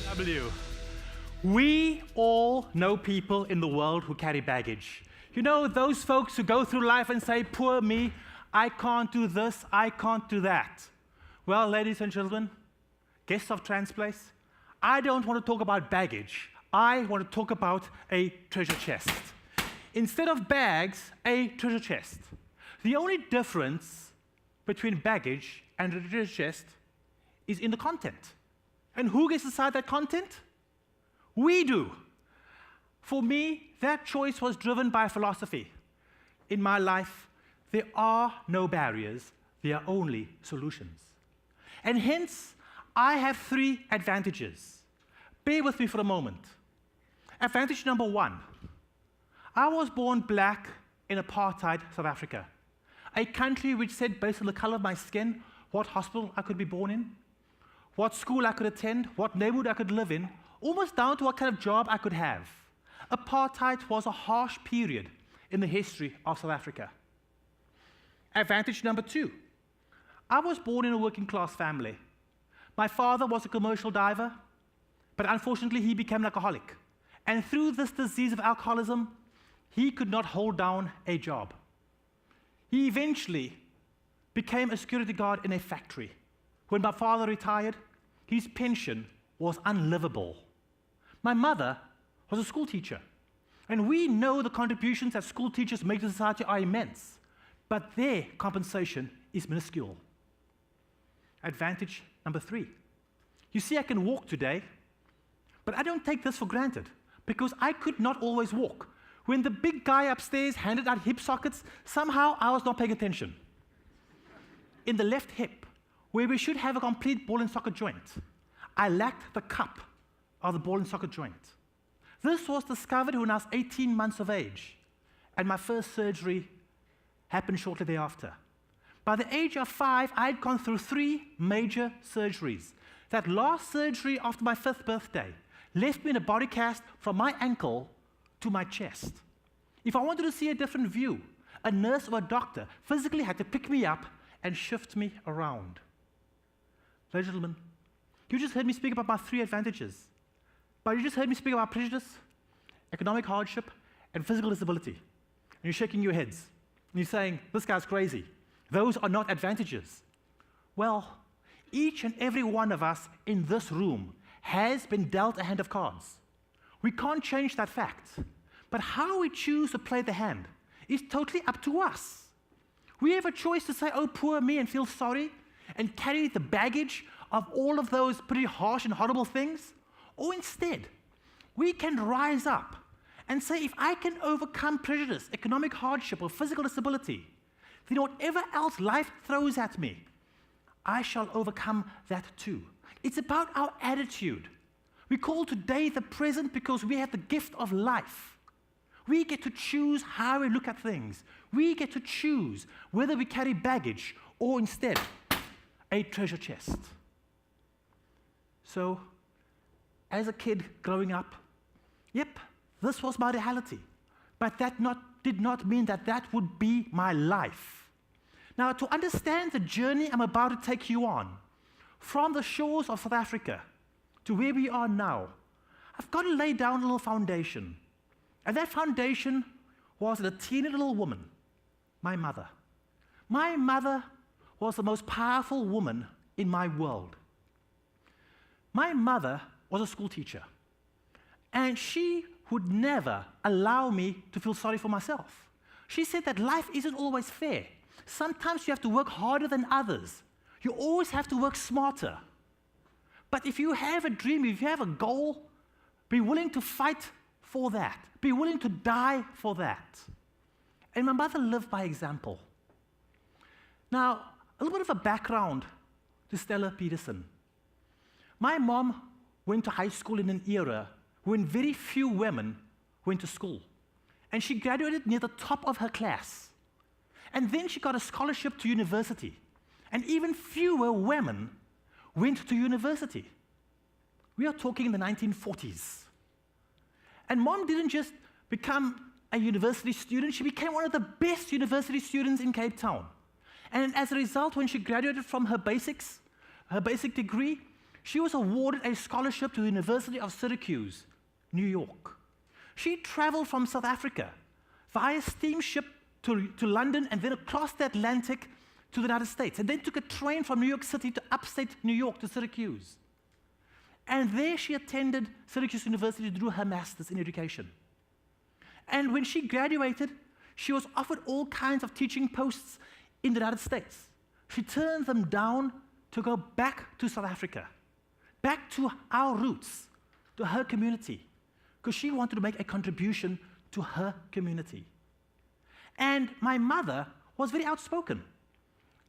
W. We all know people in the world who carry baggage. You know, those folks who go through life and say, poor me, I can't do this, I can't do that. Well, ladies and gentlemen, guests of Transplace, I don't want to talk about baggage. I want to talk about a treasure chest. Instead of bags, a treasure chest. The only difference between baggage and a treasure chest is in the content. And who gets to decide that content? We do. For me, that choice was driven by philosophy. In my life, there are no barriers, there are only solutions. And hence, I have 3 advantages. Bear with me for a moment. Advantage number 1. I was born black in apartheid South Africa, a country which said, based on the color of my skin, what hospital I could be born in, what school I could attend, what neighborhood I could live in, almost down to what kind of job I could have. Apartheid was a harsh period in the history of South Africa. Advantage number 2. I was born in a working class family. My father was a commercial diver, but unfortunately he became an alcoholic. And through this disease of alcoholism, he could not hold down a job. He eventually became a security guard in a factory. When my father retired, his pension was unlivable. My mother was a school teacher, and we know the contributions that school teachers make to society are immense, but their compensation is minuscule. Advantage number 3. You see, I can walk today, but I don't take this for granted, because I could not always walk. When the big guy upstairs handed out hip sockets, somehow I was not paying attention. In the left hip, where we should have a complete ball and socket joint, I lacked the cup of the ball and socket joint. This was discovered when I was 18 months of age, and my first surgery happened shortly thereafter. By the age of 5, I had gone through 3 major surgeries. That last surgery after my 5th birthday left me in a body cast from my ankle to my chest. If I wanted to see a different view, a nurse or a doctor physically had to pick me up and shift me around. Ladies and gentlemen, you just heard me speak about my 3 advantages, but you just heard me speak about prejudice, economic hardship, and physical disability. And you're shaking your heads, and you're saying, this guy's crazy. Those are not advantages. Well, each and every one of us in this room has been dealt a hand of cards. We can't change that fact, but how we choose to play the hand is totally up to us. We have a choice to say, oh, poor me, and feel sorry, and carry the baggage of all of those pretty harsh and horrible things. Or instead, we can rise up and say, if I can overcome prejudice, economic hardship, or physical disability, then whatever else life throws at me, I shall overcome that too. It's about our attitude. We call today the present because we have the gift of life. We get to choose how we look at things. We get to choose whether we carry baggage or instead a treasure chest. So, as a kid growing up, yep, this was my reality. But that did not mean that that would be my life. Now, to understand the journey I'm about to take you on, from the shores of South Africa to where we are now, I've got to lay down a little foundation. And that foundation was a teeny little woman, my mother. My mother was the most powerful woman in my world. My mother was a school teacher, and she would never allow me to feel sorry for myself. She said that life isn't always fair. Sometimes you have to work harder than others. You always have to work smarter. But if you have a dream, if you have a goal, be willing to fight for that. Be willing to die for that. And my mother lived by example. Now, a little bit of a background to Stella Peterson. My mom went to high school in an era when very few women went to school. And she graduated near the top of her class. And then she got a scholarship to university. And even fewer women went to university. We are talking in the 1940s. And Mom didn't just become a university student, she became one of the best university students in Cape Town. And as a result, when she graduated from her basic degree, she was awarded a scholarship to the University of Syracuse, New York. She traveled from South Africa via steamship to London and then across the Atlantic to the United States, and then took a train from New York City to upstate New York to Syracuse. And there she attended Syracuse University to do her master's in education. And when she graduated, she was offered all kinds of teaching posts in the United States. She turned them down to go back to South Africa, back to our roots, to her community, because she wanted to make a contribution to her community. And my mother was very outspoken.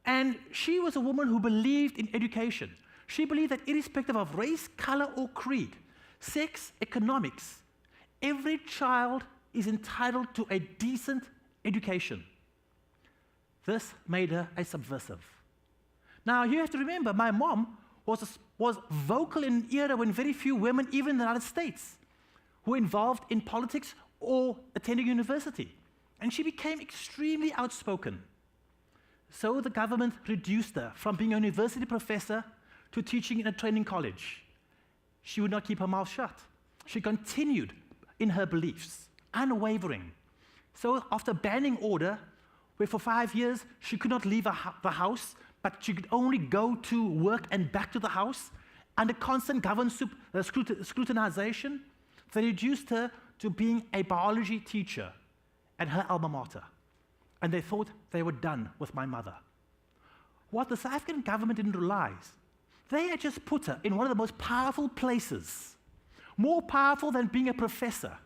And she was a woman who believed in education. She believed that irrespective of race, color, or creed, sex, economics, every child is entitled to a decent education. This made her a subversive. Now, you have to remember, my mom was vocal in an era when very few women, even in the United States, were involved in politics or attending university. And she became extremely outspoken. So the government reduced her from being a university professor to teaching in a training college. She would not keep her mouth shut. She continued in her beliefs, unwavering. So after banning order, where for 5 years she could not leave the house, but she could only go to work and back to the house, under constant government scrutinization, they reduced her to being a biology teacher at her alma mater. And they thought they were done with my mother. What the South African government didn't realize, they had just put her in one of the most powerful places, more powerful than being a professor.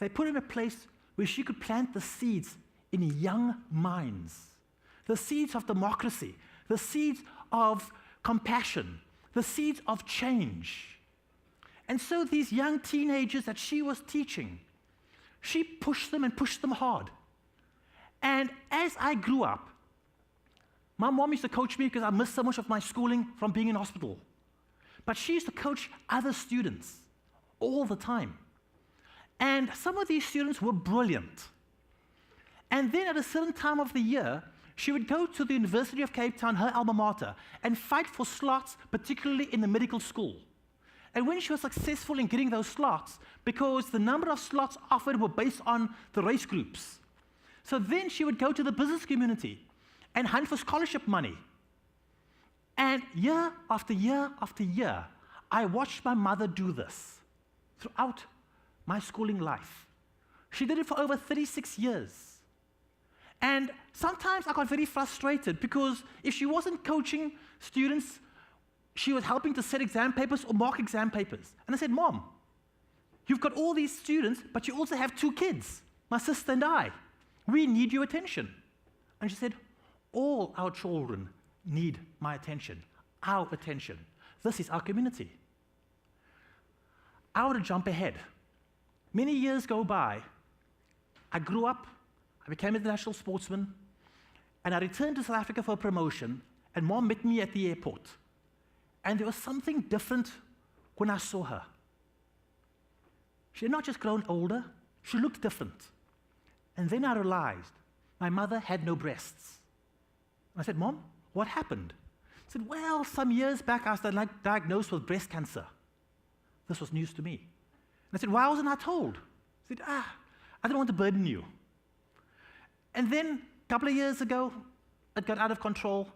They put her in a place where she could plant the seeds in young minds, the seeds of democracy, the seeds of compassion, the seeds of change. And so these young teenagers that she was teaching, she pushed them and pushed them hard. And as I grew up, my mom used to coach me because I missed so much of my schooling from being in hospital. But she used to coach other students all the time. And some of these students were brilliant. And then at a certain time of the year, she would go to the University of Cape Town, her alma mater, and fight for slots, particularly in the medical school. And when she was successful in getting those slots, because the number of slots offered were based on the race groups, so then she would go to the business community and hunt for scholarship money. And year after year after year, I watched my mother do this throughout my schooling life. She did it for over 36 years. And sometimes I got very frustrated because if she wasn't coaching students, she was helping to set exam papers or mark exam papers. And I said, Mom, you've got all these students, but you also have 2 kids, my sister and I. We need your attention. And she said, all our children need my attention, our attention. This is our community. I want to jump ahead. Many years go by. I grew up, I became an international sportsman, and I returned to South Africa for a promotion, and Mom met me at the airport. And there was something different when I saw her. She had not just grown older, she looked different. And then I realized my mother had no breasts. I said, Mom, what happened? She said, well, some years back I was diagnosed with breast cancer. This was news to me. And I said, why wasn't I told? She said, I didn't want to burden you. And then a couple of years ago, it got out of control,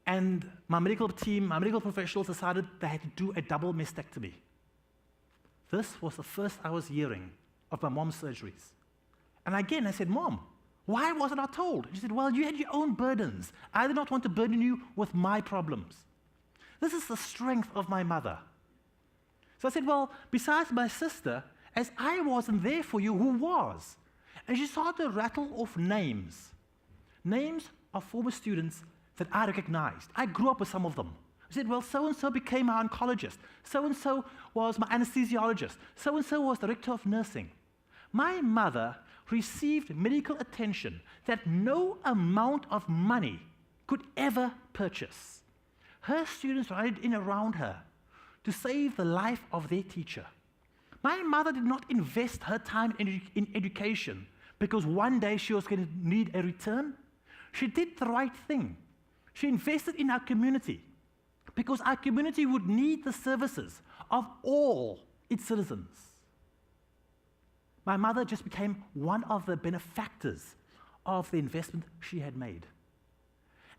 and my medical team, my medical professionals decided they had to do a double mastectomy. This was the first I was hearing of my mom's surgeries. And again, I said, Mom, why wasn't I told? And she said, well, you had your own burdens. I did not want to burden you with my problems. This is the strength of my mother. So I said, well, besides my sister, as I wasn't there for you, who was? And she started to rattle off names. Names of former students that I recognized. I grew up with some of them. I said, well, so-and-so became my oncologist. So-and-so was my anesthesiologist. So-and-so was director of nursing. My mother received medical attention that no amount of money could ever purchase. Her students rallied in around her to save the life of their teacher. My mother did not invest her time in education because one day she was going to need a return. She did the right thing. She invested in our community because our community would need the services of all its citizens. My mother just became one of the benefactors of the investment she had made.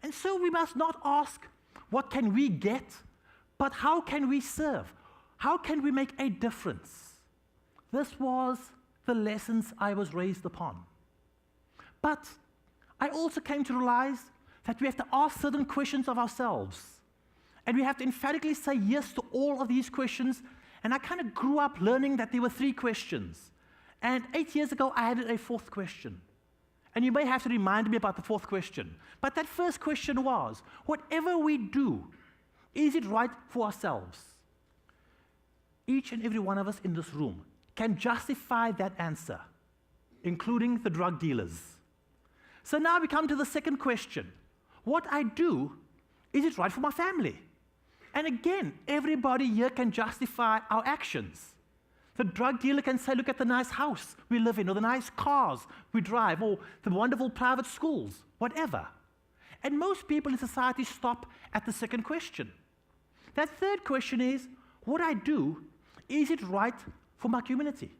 And so we must not ask, what can we get, but how can we serve? How can we make a difference? This was the lessons I was raised upon. But I also came to realize that we have to ask certain questions of ourselves. And we have to emphatically say yes to all of these questions. And I kind of grew up learning that there were 3 questions. And 8 years ago, I added a 4th question. And you may have to remind me about the 4th question. But that first question was, whatever we do, is it right for ourselves? Each and every one of us in this room can justify that answer, including the drug dealers. So now we come to the second question. What I do, is it right for my family? And again, everybody here can justify our actions. The drug dealer can say, look at the nice house we live in, or the nice cars we drive, or the wonderful private schools, whatever. And most people in society stop at the second question. That third question is, what I do, is it right for my community?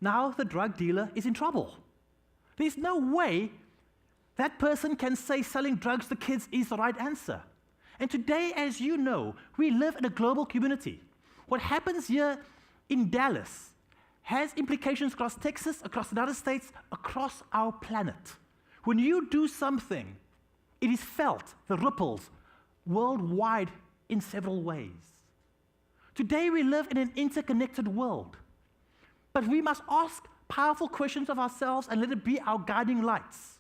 Now the drug dealer is in trouble. There's no way that person can say selling drugs to kids is the right answer. And today, as you know, we live in a global community. What happens here in Dallas has implications across Texas, across the United States, across our planet. When you do something, it is felt, the ripples, worldwide in several ways. Today we live in an interconnected world, but we must ask powerful questions of ourselves and let it be our guiding lights.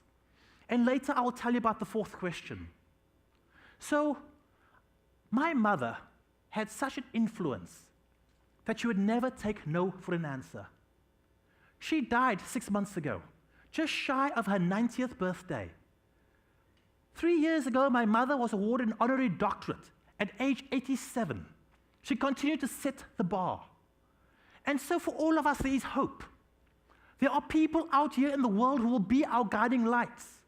And later I will tell you about the 4th question. So, my mother had such an influence that she would never take no for an answer. She died 6 months ago, just shy of her 90th birthday. 3 years ago, my mother was awarded an honorary doctorate at age 87. She continued to set the bar. And so for all of us, there is hope. There are people out here in the world who will be our guiding lights,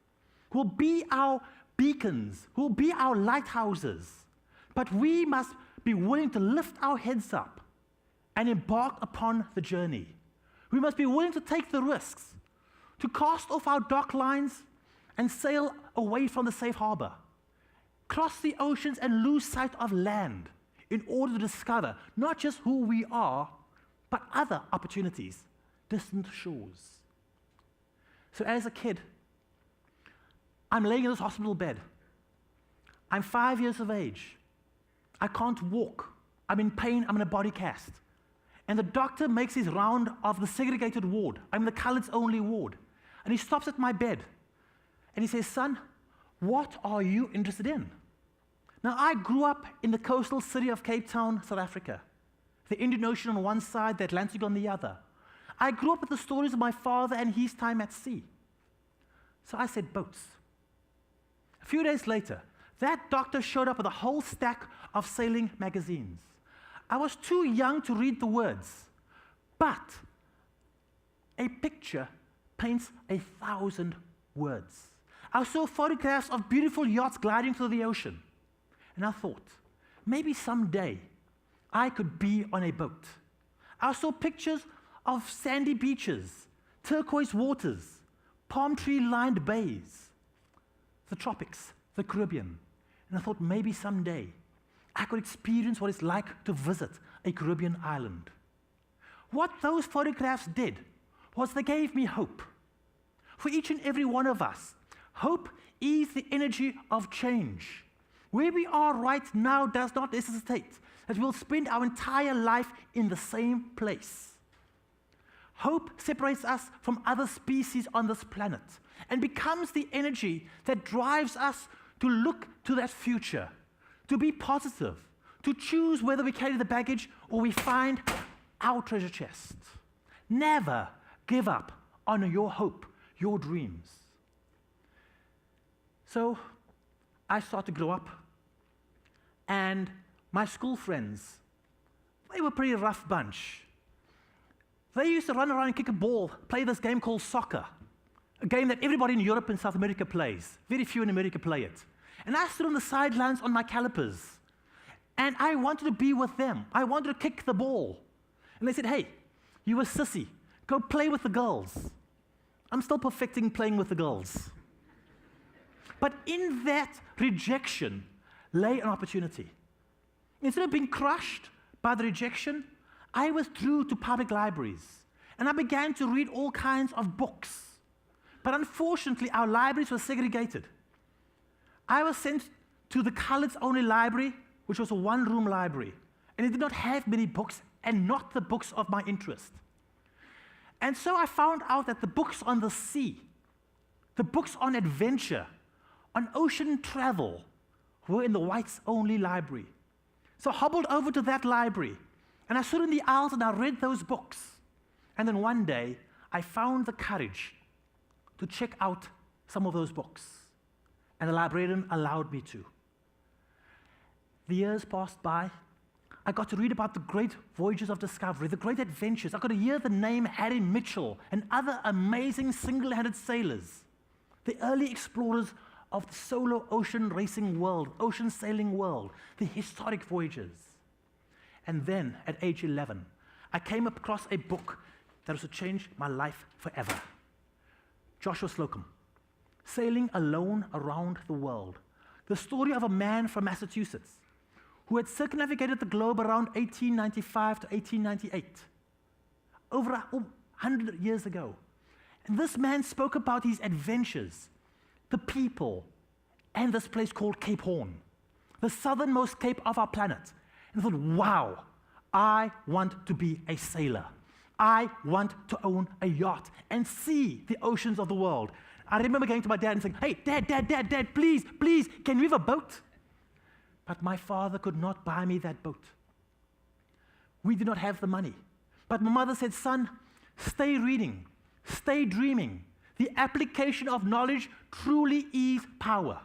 who will be our beacons, who will be our lighthouses. But we must be willing to lift our heads up and embark upon the journey. We must be willing to take the risks, to cast off our dock lines and sail away from the safe harbor, cross the oceans and lose sight of land in order to discover not just who we are, but other opportunities, distant shores. So as a kid, I'm laying in this hospital bed. I'm 5 years of age. I can't walk. I'm in pain. I'm in a body cast. And the doctor makes his round of the segregated ward. I'm the coloreds only ward. And he stops at my bed. And he says, son, what are you interested in? Now, I grew up in the coastal city of Cape Town, South Africa. The Indian Ocean on one side, the Atlantic on the other. I grew up with the stories of my father and his time at sea. So I said, boats. A few days later, that doctor showed up with a whole stack of sailing magazines. I was too young to read the words, but a picture paints 1,000 words. I saw photographs of beautiful yachts gliding through the ocean, and I thought, maybe someday I could be on a boat. I saw pictures of sandy beaches, turquoise waters, palm tree-lined bays, the tropics, the Caribbean. And I thought maybe someday I could experience what it's like to visit a Caribbean island. What those photographs did was they gave me hope. For each and every one of us, hope is the energy of change. Where we are right now does not necessitate that we'll spend our entire life in the same place. Hope separates us from other species on this planet and becomes the energy that drives us to look to that future, to be positive, to choose whether we carry the baggage or we find our treasure chest. Never give up on your hope, your dreams. So I started to grow up, and my school friends, they were a pretty rough bunch. They used to run around and kick a ball, play this game called soccer, a game that everybody in Europe and South America plays. Very few in America play it. And I stood on the sidelines on my calipers. And I wanted to be with them. I wanted to kick the ball. And they said, hey, you're a sissy. Go play with the girls. I'm still perfecting playing with the girls. But in that rejection lay an opportunity. Instead of being crushed by the rejection, I withdrew to public libraries. And I began to read all kinds of books. But unfortunately, our libraries were segregated. I was sent to the colored-only library, which was a one-room library. And it did not have many books, and not the books of my interest. And so I found out that the books on the sea, the books on adventure, on ocean travel, were in the whites-only library. So I hobbled over to that library, and I stood in the aisles and I read those books. And then one day, I found the courage to check out some of those books. And the librarian allowed me to. The years passed by. I got to read about the great voyages of discovery, the great adventures. I got to hear the name Harry Mitchell and other amazing single-handed sailors, the early explorers of the solo ocean racing world, ocean sailing world, the historic voyages. And then, at age 11, I came across a book that was to change my life forever. Joshua Slocum, Sailing Alone Around the World. The story of a man from Massachusetts who had circumnavigated the globe around 1895 to 1898, over 100 years ago. And this man spoke about his adventures, the people, and this place called Cape Horn, the southernmost cape of our planet. And I thought, wow, I want to be a sailor. I want to own a yacht and see the oceans of the world. I remember going to my dad and saying, hey, Dad, please, can we have a boat? But my father could not buy me that boat. We did not have the money. But my mother said, son, stay reading, stay dreaming. The application of knowledge truly is power.